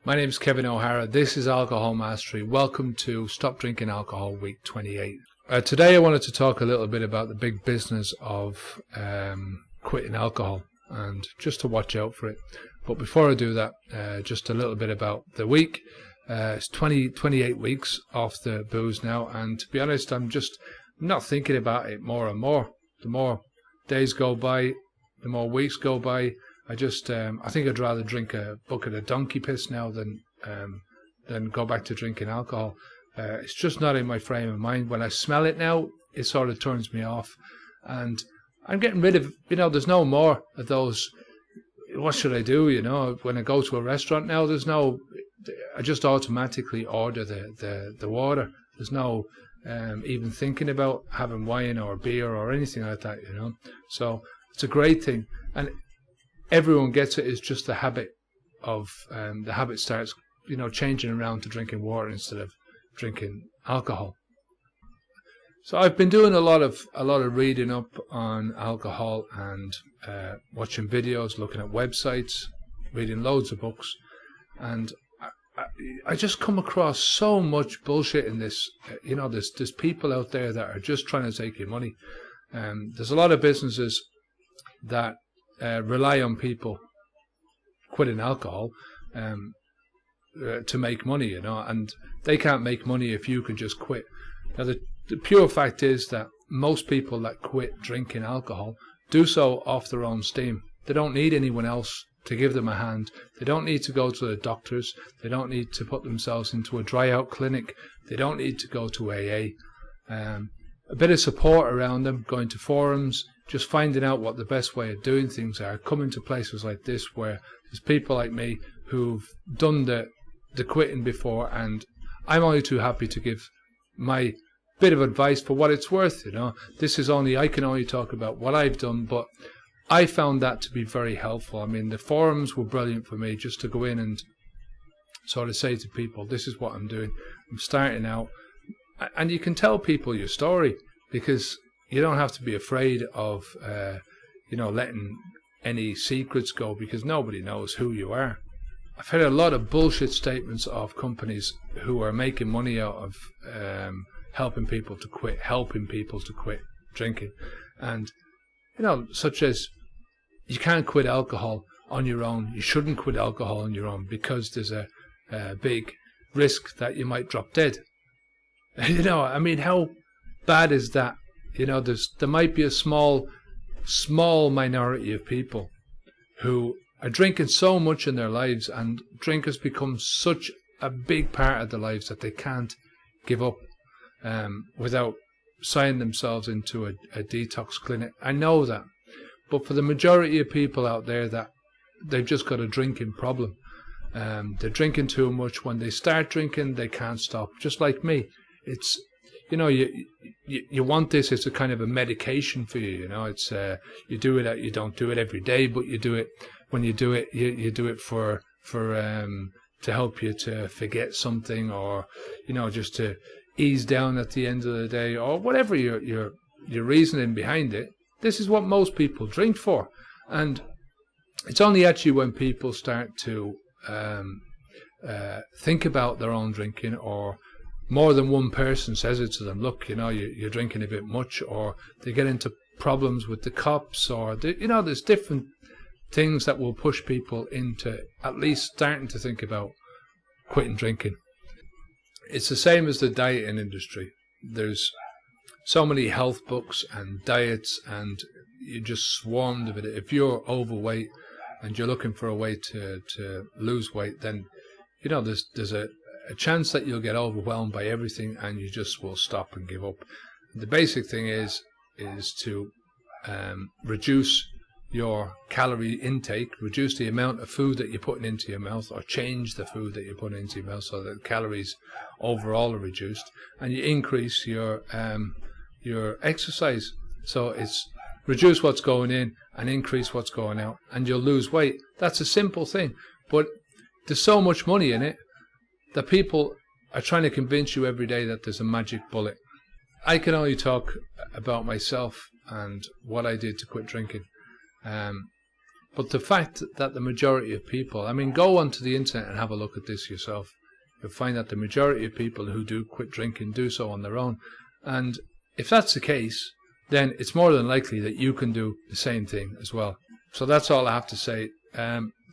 My name is Kevin O'Hara. This is Alcohol Mastery. Welcome to Stop Drinking Alcohol Week 28. Today I wanted to talk a little bit about the big business of quitting alcohol and just to watch out for it. But before I do that, just a little bit about the week. It's 28 weeks off the booze now, and to be honest, I'm not thinking about it more and more. The more days go by, the more weeks go by, I think I'd rather drink a bucket of donkey piss now than go back to drinking alcohol. It's just not in my frame of mind. When I smell it now, it sort of turns me off, and I'm getting rid of, there's no more of those. What should I do? When I go to a restaurant now, I just automatically order the water. There's no even thinking about having wine or beer or anything like that, So it's a great thing, and everyone gets it. It's just the habit of the habit starts, changing around to drinking water instead of drinking alcohol. So I've been doing a lot of reading up on alcohol and watching videos, looking at websites, reading loads of books, and I just come across so much bullshit in this. There's people out there that are just trying to take your money. There's a lot of businesses that rely on people quitting alcohol to make money, and they can't make money if you can just quit. Now, the pure fact is that most people that quit drinking alcohol do so off their own steam. They don't need anyone else to give them a hand. They don't need to go to the doctors. They don't need to put themselves into a dry out clinic. They don't need to go to AA. A bit of support around them, going to forums, just finding out what the best way of doing things are, coming to places like this where there's people like me who've done the quitting before, and I'm only too happy to give my bit of advice for what it's worth. I can only talk about what I've done, but I found that to be very helpful. I mean, the forums were brilliant for me, just to go in and sort of say to people, this is what I'm doing. I'm starting out. And you can tell people your story, because you don't have to be afraid of, letting any secrets go, because nobody knows who you are. I've heard a lot of bullshit statements of companies who are making money out of helping people to quit drinking. And, such as, you can't quit alcohol on your own. You shouldn't quit alcohol on your own because there's a big risk that you might drop dead. How bad is that? There might be a small minority of people who are drinking so much in their lives, and drink has become such a big part of their lives that they can't give up without signing themselves into a detox clinic. I know that. But for the majority of people out there, that they've just got a drinking problem. They're drinking too much. When they start drinking, they can't stop. Just like me. It's, you want this. It's a kind of a medication for you. It's you do it. You don't do it every day, but you do it. When you do it, you do it for to help you to forget something, or just to ease down at the end of the day, or whatever your reasoning behind it. This is what most people drink for, and it's only actually when people start to think about their own drinking, or more than one person says it to them, look, you're drinking a bit much, or they get into problems with the cops, or there's different things that will push people into at least starting to think about quitting drinking. It's the same as the dieting industry. There's so many health books and diets, and you're just swarmed of it. If you're overweight and you're looking for a way to lose weight, then there's a chance that you'll get overwhelmed by everything, and you just will stop and give up. The basic thing is to reduce your calorie intake, reduce the amount of food that you're putting into your mouth, or change the food that you're putting into your mouth so that the calories overall are reduced, and you increase your exercise. So it's reduce what's going in and increase what's going out, and you'll lose weight. That's a simple thing, but there's so much money in it that people are trying to convince you every day that there's a magic bullet. I can only talk about myself and what I did to quit drinking. But the fact that the majority of people, I mean, go onto the internet and have a look at this yourself. You'll find that the majority of people who do quit drinking do so on their own. And if that's the case, then it's more than likely that you can do the same thing as well. So that's all I have to say.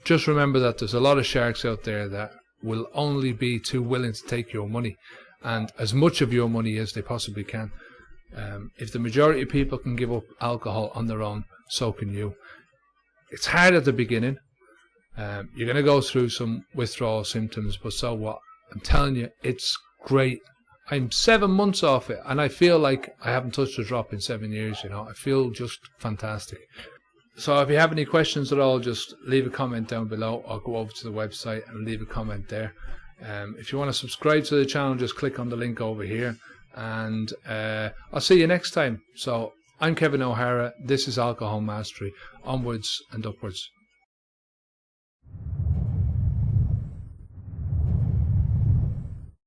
Just remember that there's a lot of sharks out there that will only be too willing to take your money, and as much of your money as they possibly can. If the majority of people can give up alcohol on their own, so can you. It's hard at the beginning. You're going to go through some withdrawal symptoms, but so what? I'm telling you, it's great. I'm 7 months off it, and I feel like I haven't touched a drop in 7 years, you know. I feel just fantastic. So if you have any questions at all, just leave a comment down below, or go over to the website and leave a comment there. If you want to subscribe to the channel, just click on the link over here, and I'll see you next time. So I'm Kevin O'Hara. This is Alcohol Mastery. Onwards and upwards.